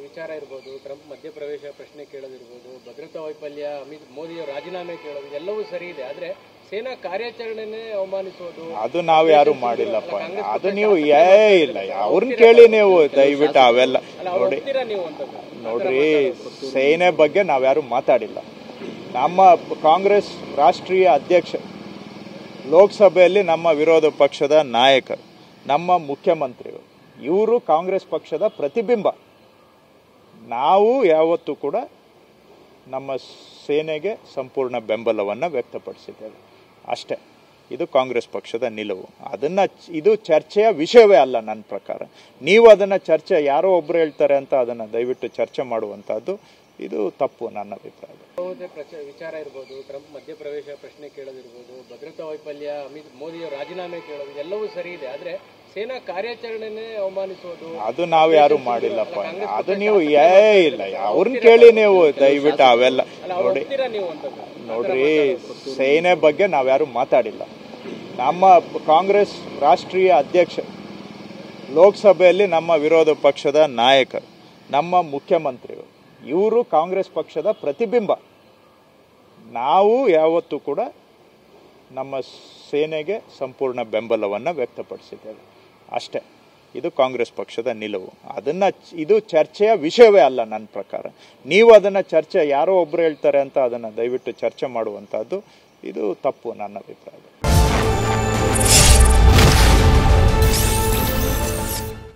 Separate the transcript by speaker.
Speaker 1: ವಿಚಾರ ಇರ್ಬೋದು, ಟ್ರಂಪ್ ಮಧ್ಯಪ್ರವೇಶ ಪ್ರಶ್ನೆ ಕೇಳೋದಿರ್ಬೋದು, ಭದ್ರತಾ ವೈಫಲ್ಯ, ಮೋದಿಯವರು ರಾಜೀನಾಮೆ ಕೇಳೋದು ಎಲ್ಲವೂ ಸರಿ ಇದೆ. ಆದ್ರೆ ಸೇನಾ ಕಾರ್ಯಾಚರಣೆನೇ ಅವಮಾನಿಸೋದು
Speaker 2: ಅದು ನಾವು ಯಾರು ಮಾಡಿಲ್ಲಪ್ಪ. ಅದು ನೀವು ಇಲ್ಲ ಅವ್ರನ್ನ ಕೇಳಿ ನೀವು ದಯವಿಟ್ಟು ಅವೆಲ್ಲ ನೋಡ್ರಿ. ಸೇನೆ ಬಗ್ಗೆ ನಾವ್ಯಾರು ಮಾತಾಡಿಲ್ಲ. ನಮ್ಮ ಕಾಂಗ್ರೆಸ್ ರಾಷ್ಟ್ರೀಯ ಅಧ್ಯಕ್ಷ, ಲೋಕಸಭೆಯಲ್ಲಿ ನಮ್ಮ ವಿರೋಧ ಪಕ್ಷದ ನಾಯಕರು, ನಮ್ಮ ಮುಖ್ಯಮಂತ್ರಿಗಳು, ಇವರು ಕಾಂಗ್ರೆಸ್ ಪಕ್ಷದ ಪ್ರತಿಬಿಂಬ. ನಾವು ಯಾವತ್ತೂ ಕೂಡ ನಮ್ಮ ಸೇನೆಗೆ ಸಂಪೂರ್ಣ ಬೆಂಬಲವನ್ನು ವ್ಯಕ್ತಪಡಿಸಿದ್ದೇವೆ ಅಷ್ಟೇ. ಇದು ಕಾಂಗ್ರೆಸ್ ಪಕ್ಷದ ನಿಲುವು. ಇದು ಚರ್ಚೆಯ ವಿಷಯವೇ ಅಲ್ಲ ನನ್ನ ಪ್ರಕಾರ. ನೀವು ಅದನ್ನು ಚರ್ಚೆ ಯಾರೋ ಒಬ್ರು ಹೇಳ್ತಾರೆ ಅಂತ ಅದನ್ನು ದಯವಿಟ್ಟು ಚರ್ಚೆ ಮಾಡುವಂಥದ್ದು ಇದು ತಪ್ಪು ನನ್ನ ಅಭಿಪ್ರಾಯ.
Speaker 1: ವಿಚಾರ ಇರ್ಬೋದು, ಟ್ರಂಪ್ ಮಧ್ಯಪ್ರವೇಶ ಪ್ರಶ್ನೆ ಕೇಳೋದಿರ್ಬೋದು, ಭದ್ರತಾ ವೈಫಲ್ಯ, ಮೋದಿಯವರು ರಾಜೀನಾಮೆ ಕೇಳೋದು ಎಲ್ಲವೂ ಸರಿ ಇದೆ. ಆದ್ರೆ ಸೇನಾ ಕಾರ್ಯಾಚರಣೆನೇ ಅವಮಾನಿಸೋದು
Speaker 2: ಅದು ನಾವು ಯಾರು ಮಾಡಿಲ್ಲಪ್ಪ. ಅದು ನೀವು ಇಲ್ಲ ಅವ್ರನ್ನ ಕೇಳಿ ನೀವು ದಯವಿಟ್ಟು ಅವೆಲ್ಲ ನೋಡ್ರಿ. ಸೇನೆ ಬಗ್ಗೆ ನಾವ್ಯಾರು ಮಾತಾಡಿಲ್ಲ. ನಮ್ಮ ಕಾಂಗ್ರೆಸ್ ರಾಷ್ಟ್ರೀಯ ಅಧ್ಯಕ್ಷ, ಲೋಕಸಭೆಯಲ್ಲಿ ನಮ್ಮ ವಿರೋಧ ಪಕ್ಷದ ನಾಯಕರು, ನಮ್ಮ ಮುಖ್ಯಮಂತ್ರಿಗಳು, ಇವರು ಕಾಂಗ್ರೆಸ್ ಪಕ್ಷದ ಪ್ರತಿಬಿಂಬ. ನಾವು ಯಾವತ್ತೂ ಕೂಡ ನಮ್ಮ ಸೇನೆಗೆ ಸಂಪೂರ್ಣ ಬೆಂಬಲವನ್ನು ವ್ಯಕ್ತಪಡಿಸಿದ್ದೇವೆ ಅಷ್ಟೇ. ಇದು ಕಾಂಗ್ರೆಸ್ ಪಕ್ಷದ ನಿಲುವು. ಇದು ಚರ್ಚೆಯ ವಿಷಯವೇ ಅಲ್ಲ ನನ್ನ ಪ್ರಕಾರ. ನೀವು ಅದನ್ನು ಚರ್ಚೆ ಯಾರೋ ಒಬ್ರು ಹೇಳ್ತಾರೆ ಅಂತ ಅದನ್ನು ದಯವಿಟ್ಟು ಚರ್ಚೆ ಮಾಡುವಂಥದ್ದು ಇದು ತಪ್ಪು ನನ್ನ ಅಭಿಪ್ರಾಯ.